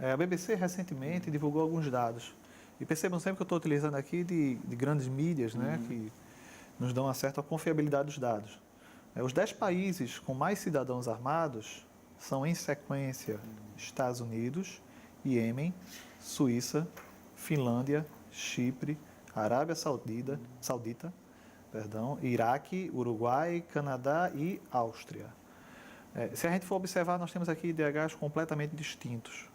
a BBC recentemente divulgou alguns dados. E percebam sempre que eu estou utilizando aqui de grandes mídias, né, que nos dão acesso à confiabilidade dos dados. Os 10 países com mais cidadãos armados são, em sequência, Estados Unidos, Iêmen, Suíça, Finlândia, Chipre, Arábia Saudita, Iraque, Uruguai, Canadá e Áustria. Se a gente for observar, nós temos aqui IDHs completamente distintos.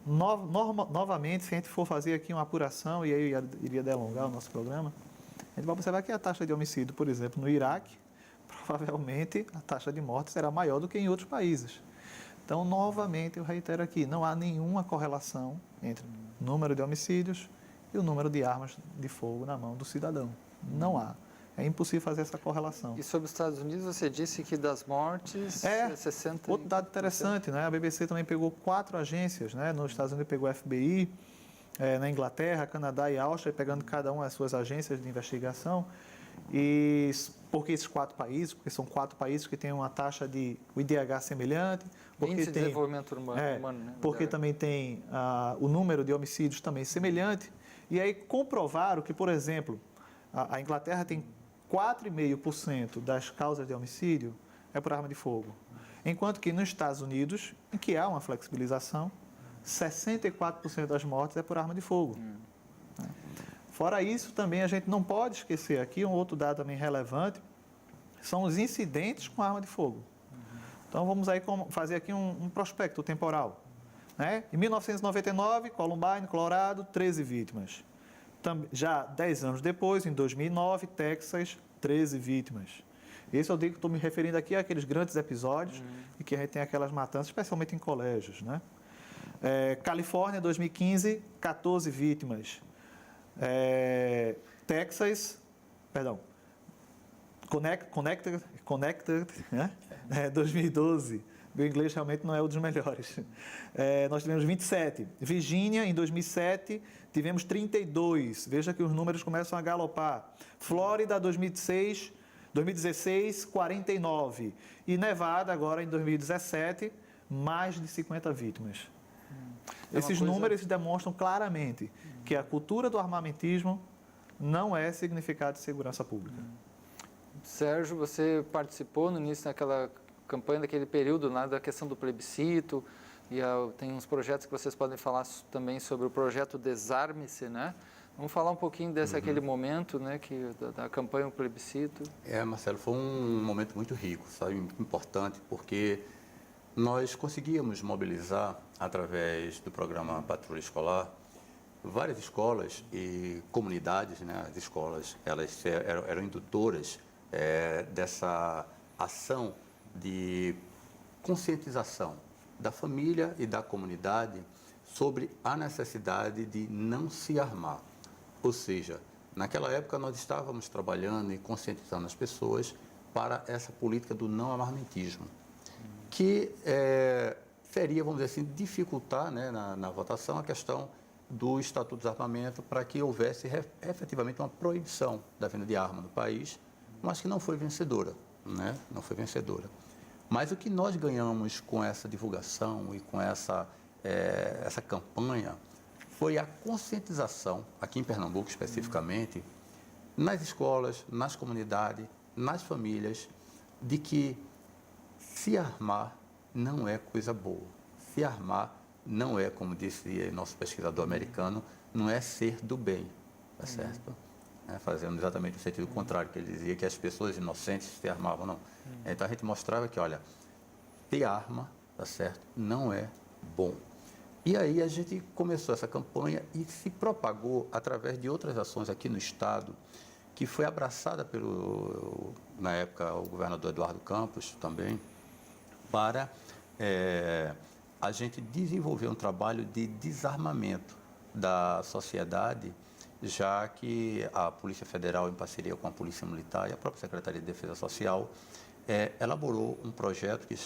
Novamente, se a gente for fazer aqui uma apuração, e aí eu iria delongar o nosso programa, a gente vai observar que a taxa de homicídio, por exemplo, no Iraque, provavelmente a taxa de morte será maior do que em outros países. Então, novamente, eu reitero aqui, não há nenhuma correlação entre o número de homicídios e o número de armas de fogo na mão do cidadão. Não há. É impossível fazer essa correlação. E sobre os Estados Unidos, você disse que das mortes, 60%... Outro dado interessante, né? A BBC também pegou 4 agências, né? Nos Estados Unidos pegou a FBI, na Inglaterra, Canadá e Áustria, pegando cada uma as suas agências de investigação. E por que esses 4 países? Porque são 4 países que têm uma taxa de IDH semelhante. Índice de desenvolvimento humano, né? Porque também tem o número de homicídios também semelhante. E aí comprovaram que, por exemplo, a Inglaterra tem 4,5% das causas de homicídio é por arma de fogo. Enquanto que nos Estados Unidos, em que há uma flexibilização, 64% das mortes é por arma de fogo. Fora isso, também a gente não pode esquecer aqui, um outro dado também relevante, são os incidentes com arma de fogo. Então vamos aí fazer aqui um prospecto temporal. Né? Em 1999, Columbine, Colorado, 13 vítimas. Já 10 anos depois, em 2009, Texas, 13 vítimas. Esse eu digo que estou me referindo aqui àqueles grandes episódios em que a gente tem aquelas matanças, especialmente em colégios. Né? Califórnia, 2015, 14 vítimas. Connected, né? 2012. Meu inglês realmente não é um dos melhores. Nós tivemos 27. Virgínia, em 2007, tivemos 32. Veja que os números começam a galopar. Flórida, 2016, 49. E Nevada, agora em 2017, mais de 50 vítimas. Esses números demonstram claramente que a cultura do armamentismo não é significado de segurança pública. Sérgio, você participou no início daquela campanha, daquele período lá da questão do plebiscito, e tem uns projetos que vocês podem falar também sobre o projeto Desarme-se, né? Vamos falar um pouquinho desse aquele momento, né, da campanha do plebiscito. Marcelo, foi um momento muito rico, sabe, muito importante, porque nós conseguíamos mobilizar, através do programa Patrulha Escolar, várias escolas e comunidades, né? As escolas, elas eram indutoras dessa ação de conscientização da família e da comunidade sobre a necessidade de não se armar. Ou seja, naquela época nós estávamos trabalhando e conscientizando as pessoas para essa política do não armamentismo, que seria, vamos dizer assim, dificultar, né, na votação a questão do Estatuto do Desarmamento para que houvesse efetivamente uma proibição da venda de arma no país, mas que não foi vencedora, né? Não foi vencedora. Mas o que nós ganhamos com essa divulgação e com essa campanha foi a conscientização, aqui em Pernambuco especificamente, nas escolas, nas comunidades, nas famílias, de que se armar não é coisa boa. Se armar não é, como disse nosso pesquisador americano, não é ser do bem, tá certo? Fazendo exatamente o sentido contrário, que ele dizia que as pessoas inocentes se armavam, não. Então a gente mostrava que, olha, ter arma, tá certo, não é bom. E aí a gente começou essa campanha e se propagou através de outras ações aqui no Estado, que foi abraçada na época, o governador Eduardo Campos também, para a gente desenvolver um trabalho de desarmamento da sociedade, já que a Polícia Federal, em parceria com a Polícia Militar e a própria Secretaria de Defesa Social, elaborou um projeto que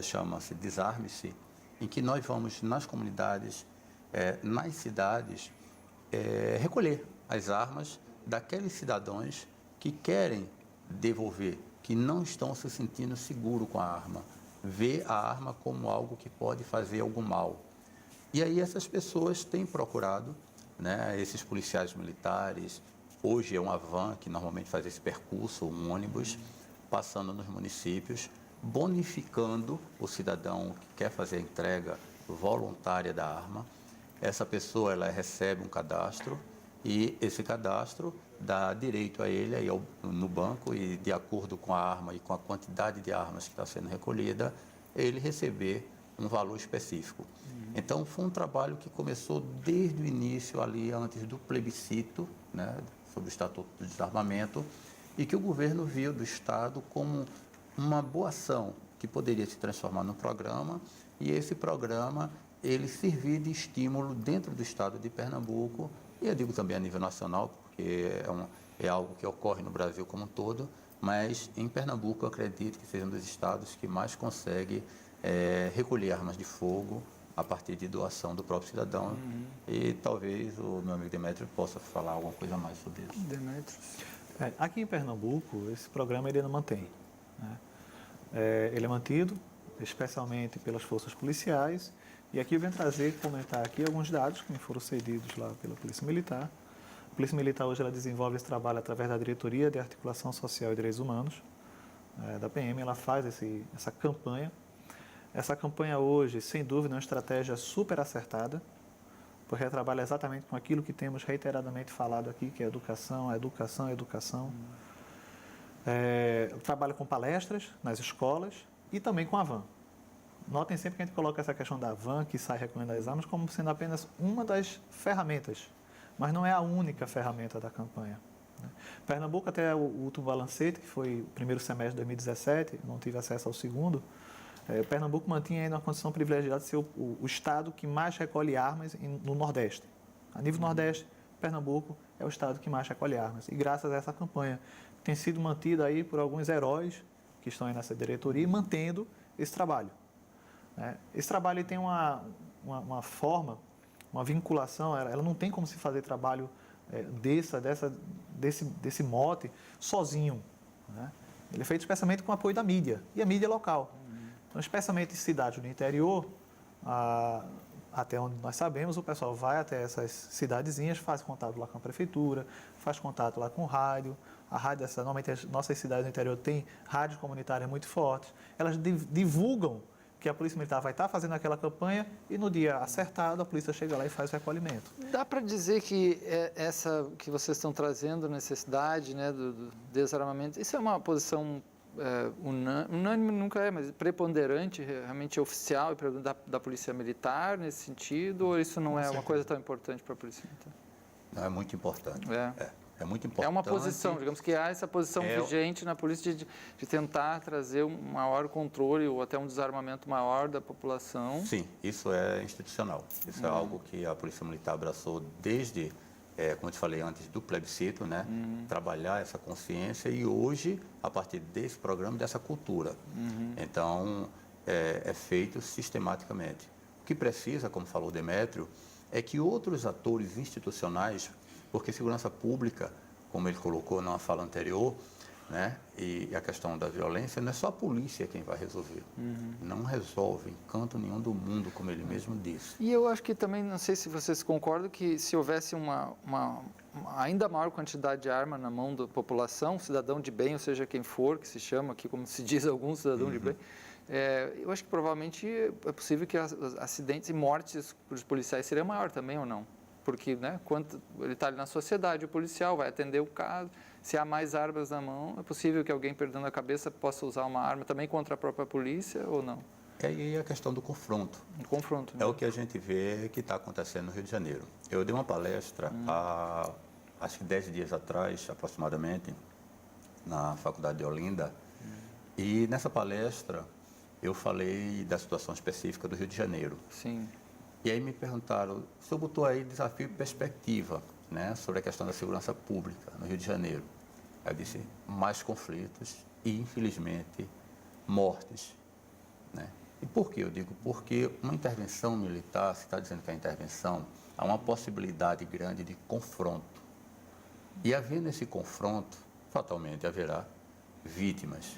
chama-se Desarme-se, em que nós vamos nas comunidades, nas cidades, recolher as armas daqueles cidadãos que querem devolver, que não estão se sentindo seguros com a arma, vê a arma como algo que pode fazer algum mal. E aí essas pessoas têm procurado, né, esses policiais militares, hoje é uma van que normalmente faz esse percurso, um ônibus, passando nos municípios, bonificando o cidadão que quer fazer a entrega voluntária da arma. Essa pessoa ela recebe um cadastro e esse cadastro dá direito a ele aí no banco e, de acordo com a arma e com a quantidade de armas que está sendo recolhida, ele receber um valor específico. Então, foi um trabalho que começou desde o início, ali antes do plebiscito, né, sobre o Estatuto do Desarmamento, e que o governo viu do Estado como uma boa ação que poderia se transformar num programa, e esse programa ele servir de estímulo dentro do Estado de Pernambuco, e eu digo também a nível nacional, porque é algo que ocorre no Brasil como um todo, mas em Pernambuco eu acredito que seja um dos estados que mais consegue recolher armas de fogo a partir de doação do próprio cidadão. E talvez o meu amigo Demétrio possa falar alguma coisa mais sobre isso. Demétrio. Aqui em Pernambuco, esse programa ele não mantém, né? Ele é mantido especialmente pelas forças policiais, e aqui eu venho comentar aqui alguns dados que me foram cedidos lá pela Polícia Militar. A Polícia Militar hoje ela desenvolve esse trabalho através da Diretoria de Articulação Social e Direitos Humanos, da PM, ela faz essa campanha. Essa campanha hoje, sem dúvida, é uma estratégia super acertada, porque ela trabalha exatamente com aquilo que temos reiteradamente falado aqui, que é educação, educação, educação. Trabalha com palestras nas escolas e também com a van. Notem sempre que a gente coloca essa questão da van, que sai recolhendo as armas, como sendo apenas uma das ferramentas, mas não é a única ferramenta da campanha. Pernambuco, até o último balancete, que foi o primeiro semestre de 2017, não tive acesso ao segundo, Pernambuco mantinha ainda uma condição privilegiada de ser o estado que mais recolhe armas no Nordeste. A nível Nordeste, Pernambuco é o estado que mais recolhe armas. E graças a essa campanha, que tem sido mantida aí por alguns heróis que estão aí nessa diretoria, mantendo esse trabalho. Esse trabalho tem uma forma, uma vinculação, ela não tem como se fazer trabalho desse mote sozinho. Né? Ele é feito especialmente com o apoio da mídia, e a mídia local. Então, especialmente em cidades do interior, até onde nós sabemos, o pessoal vai até essas cidadezinhas, faz contato lá com a prefeitura, faz contato lá com o rádio. A rádio, normalmente as nossas cidades do interior têm rádios comunitárias muito fortes. Elas divulgam que a Polícia Militar vai estar fazendo aquela campanha e no dia acertado a polícia chega lá e faz o recolhimento. Dá para dizer que essa que vocês estão trazendo, necessidade, né, do desarmamento, isso é uma posição unânime nunca é, mas preponderante, realmente oficial da Polícia Militar nesse sentido, ou isso não é uma coisa tão importante para a Polícia Militar? Não, é muito importante. É muito importante. É uma posição, digamos que há essa posição vigente na polícia de tentar trazer um maior controle ou até um desarmamento maior da população. Sim, isso é institucional. Isso é algo que a Polícia Militar abraçou desde, como eu te falei antes, do plebiscito, né? Trabalhar essa consciência e hoje, a partir desse programa, dessa cultura. Então, é feito sistematicamente. O que precisa, como falou o Demétrio, é que outros atores institucionais, porque segurança pública, como ele colocou numa fala anterior, né, e a questão da violência, não é só a polícia quem vai resolver. Não resolve em canto nenhum do mundo, como ele mesmo disse. E eu acho que também, não sei se vocês concordam, que se houvesse uma ainda maior quantidade de arma na mão da população, cidadão de bem, ou seja, quem for, que se chama aqui, como se diz alguns cidadão de bem, eu acho que provavelmente é possível que acidentes e mortes por policiais seriam maior também ou não? Porque, né, quando ele está ali na sociedade, o policial vai atender o caso, se há mais armas na mão, é possível que alguém perdendo a cabeça possa usar uma arma também contra a própria polícia ou não? É aí a questão do confronto. O confronto, né? É o que a gente vê que está acontecendo no Rio de Janeiro. Eu dei uma palestra há, acho que 10 dias atrás, aproximadamente, na Faculdade de Olinda, e nessa palestra eu falei da situação específica do Rio de Janeiro. Sim. E aí me perguntaram, o senhor botou aí desafio e perspectiva, né, sobre a questão da segurança pública no Rio de Janeiro. Aí eu disse, mais conflitos e, infelizmente, mortes. Né? E por que eu digo? Porque uma intervenção militar, se está dizendo que é intervenção, há uma possibilidade grande de confronto. E havendo esse confronto, fatalmente haverá vítimas.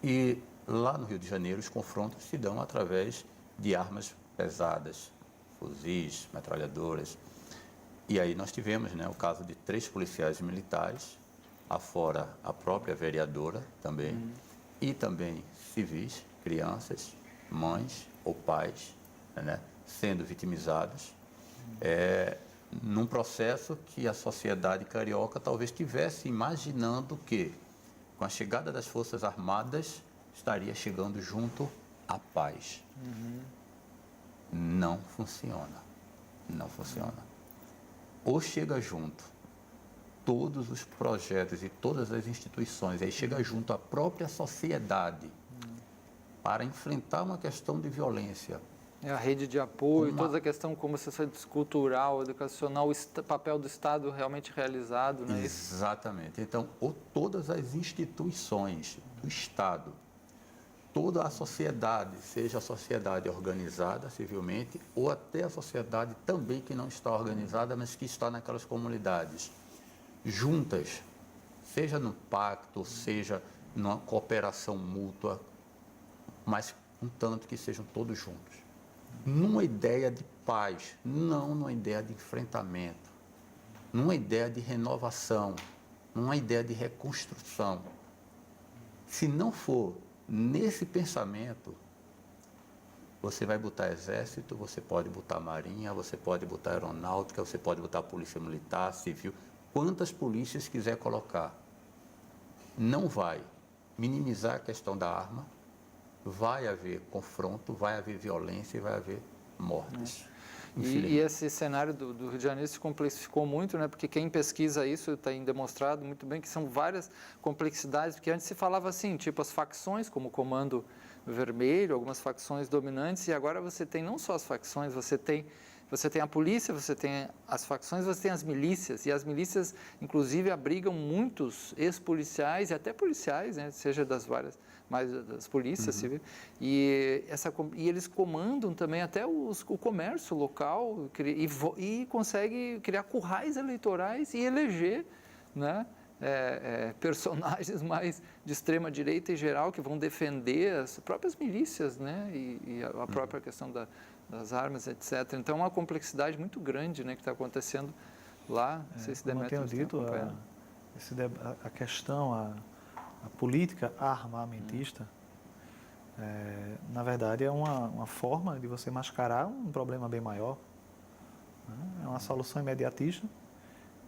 E lá no Rio de Janeiro, os confrontos se dão através de armas pesadas, fuzis, metralhadoras. E aí nós tivemos, né, o caso de 3 policiais militares, afora a própria vereadora também, e também civis, crianças, mães ou pais, né, sendo vitimizados, num processo que a sociedade carioca talvez estivesse imaginando que, com a chegada das Forças Armadas, estaria chegando junto à paz. Não funciona. Não funciona. Ou chega junto todos os projetos e todas as instituições, aí chega junto a própria sociedade para enfrentar uma questão de violência. A rede de apoio, toda a questão como cultural, educacional, o papel do Estado realmente realizado, não é isso? Exatamente. Então, ou todas as instituições do Estado, toda a sociedade, seja a sociedade organizada civilmente ou até a sociedade também que não está organizada, mas que está naquelas comunidades, juntas, seja no pacto, seja numa cooperação mútua, mas um tanto que sejam todos juntos. Numa ideia de paz, não numa ideia de enfrentamento, numa ideia de renovação, numa ideia de reconstrução. Se não for nesse pensamento, você vai botar exército, você pode botar marinha, você pode botar aeronáutica, você pode botar polícia militar, civil, quantas polícias quiser colocar. Não vai minimizar a questão da arma, vai haver confronto, vai haver violência e vai haver mortes. E esse cenário do Rio de Janeiro se complexificou muito, né? Porque quem pesquisa isso tem demonstrado muito bem que são várias complexidades, porque antes se falava assim, tipo as facções, como o Comando Vermelho, algumas facções dominantes, e agora você tem não só as facções, você tem você tem a polícia, você tem as facções, você tem as milícias, e as milícias, inclusive, abrigam muitos ex-policiais e até policiais, né, seja das várias, mais das polícias civis, e eles comandam também até o comércio local e conseguem criar currais eleitorais e eleger, né, personagens mais de extrema direita em geral que vão defender as próprias milícias, né, e a própria questão das armas, etc. Então é uma complexidade muito grande, né, que está acontecendo lá. Não sei se como eu tenho dito, a questão, a política armamentista, na verdade é uma forma de você mascarar um problema bem maior. Né? É uma solução imediatista.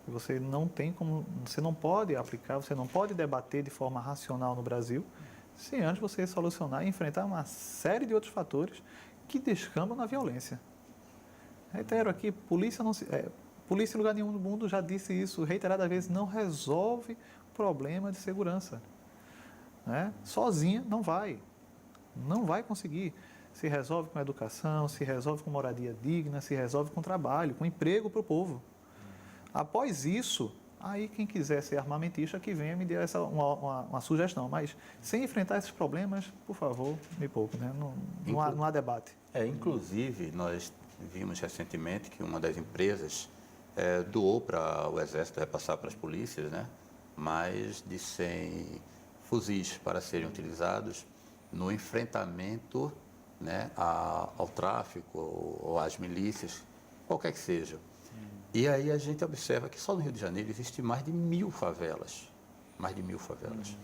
Você não tem como, você não pode aplicar, você não pode debater de forma racional no Brasil, sem antes você solucionar e enfrentar uma série de outros fatores que descambam na violência. Reitero aqui, polícia em lugar nenhum do mundo já disse isso reiteradas vezes, não resolve problema de segurança. Né? Sozinha não vai conseguir. Se resolve com educação, se resolve com moradia digna, se resolve com trabalho, com emprego para o povo. Após isso, aí quem quiser ser armamentista que venha me dê uma sugestão, mas sem enfrentar esses problemas, por favor, me poupe, né? Não há debate. Inclusive, nós vimos recentemente que uma das empresas doou para o Exército repassar para as polícias, né, mais de 100 fuzis para serem utilizados no enfrentamento, né, ao tráfico ou às milícias, qualquer que seja. E aí a gente observa que só no Rio de Janeiro existe mais de 1.000 favelas. Mais de 1.000 favelas.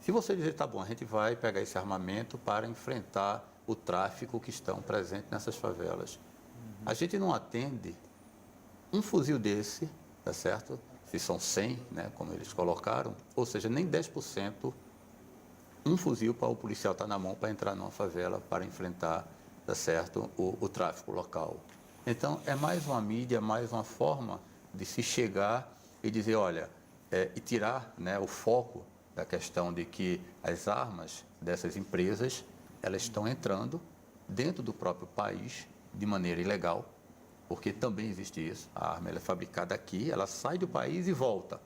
Se você dizer, tá bom, a gente vai pegar esse armamento para enfrentar o tráfico que estão presentes nessas favelas. A gente não atende um fuzil desse, tá certo? Se são 100, né, como eles colocaram, ou seja, nem 10%, um fuzil para o policial estar na mão para entrar numa favela para enfrentar, tá certo, o tráfico local. Então, é mais uma mídia, mais uma forma de se chegar e dizer, olha, e tirar, né, o foco da questão de que as armas dessas empresas, elas estão entrando dentro do próprio país de maneira ilegal, porque também existe isso. A arma ela é fabricada aqui, ela sai do país e volta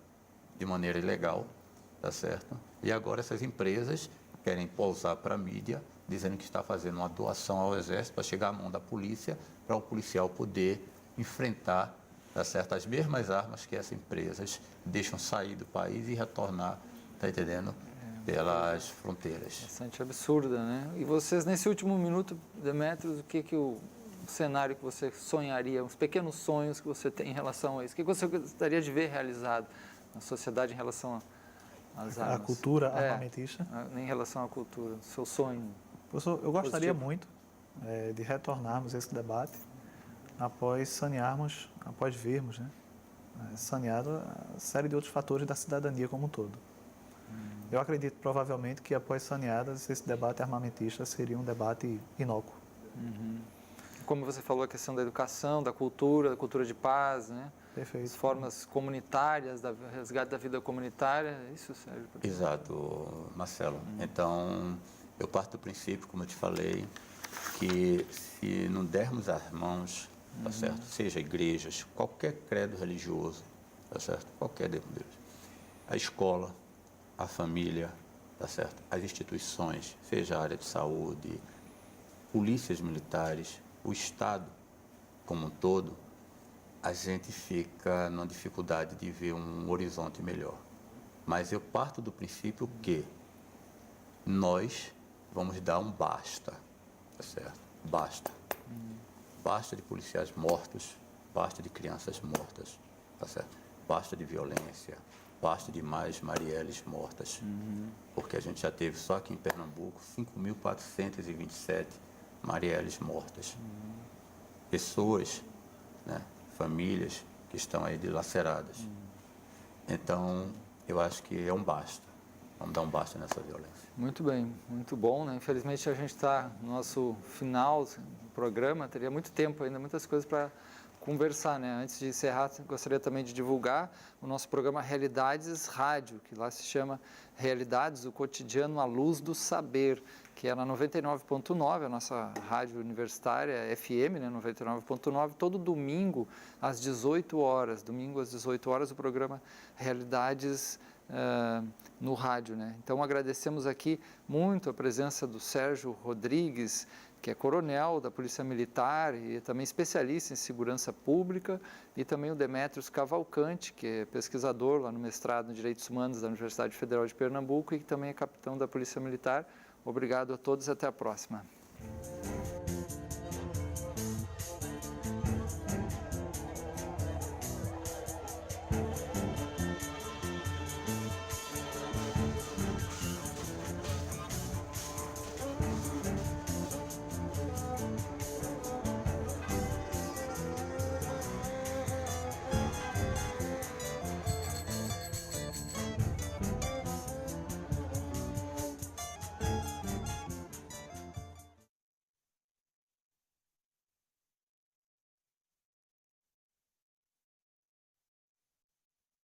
de maneira ilegal, tá certo? E agora essas empresas querem pousar para a mídia, dizendo que está fazendo uma doação ao Exército para chegar à mão da polícia, para o policial poder enfrentar, tá certo, as mesmas armas que essas empresas deixam sair do país e retornar, tá entendendo, pelas fronteiras. Bastante absurda, né? E vocês, nesse último minuto, Demetrios, o que o cenário que você sonharia, os pequenos sonhos que você tem em relação a isso? O que você gostaria de ver realizado na sociedade em relação às armas? A cultura armamentista? Em relação à cultura, seu sonho? Professor, eu gostaria muito de retornarmos a esse debate após sanearmos, após vermos, né, saneado a série de outros fatores da cidadania como um todo. Eu acredito provavelmente que após saneadas esse debate armamentista seria um debate inócuo. Como você falou, a questão da educação, da cultura de paz, né? Perfeito. As formas comunitárias, da resgate da vida comunitária, isso serve para isso. Exato, Marcelo. Então, eu parto do princípio, como eu te falei, que se não dermos as mãos, tá certo? Seja igrejas, qualquer credo religioso, tá certo? Qualquer Deus, a escola, a família, tá certo? As instituições, seja a área de saúde, polícias militares, o Estado como um todo, a gente fica numa dificuldade de ver um horizonte melhor. Mas eu parto do princípio que nós vamos dar um basta, tá certo? Basta. Basta de policiais mortos, basta de crianças mortas, tá certo? Basta de violência, basta de mais Marielles mortas. Porque a gente já teve só aqui em Pernambuco 5.427 Marielles mortas. Pessoas, né, famílias que estão aí dilaceradas. Então, eu acho que é um basta. Vamos dar um basta nessa violência. Muito bem, muito bom, né? Infelizmente a gente está no nosso final do programa, teria muito tempo ainda, muitas coisas para conversar, né? Antes de encerrar, gostaria também de divulgar o nosso programa Realidades Rádio, que lá se chama Realidades, o Cotidiano à Luz do Saber, que é na 99.9, a nossa rádio universitária, FM, né, 99.9, todo domingo às 18 horas. Domingo às 18 horas, o programa Realidades no rádio, né? Então, agradecemos aqui muito a presença do Sérgio Rodrigues, que é coronel da Polícia Militar e também especialista em segurança pública, e também o Demétrios Cavalcante, que é pesquisador lá no mestrado em Direitos Humanos da Universidade Federal de Pernambuco e que também é capitão da Polícia Militar. Obrigado a todos e até a próxima.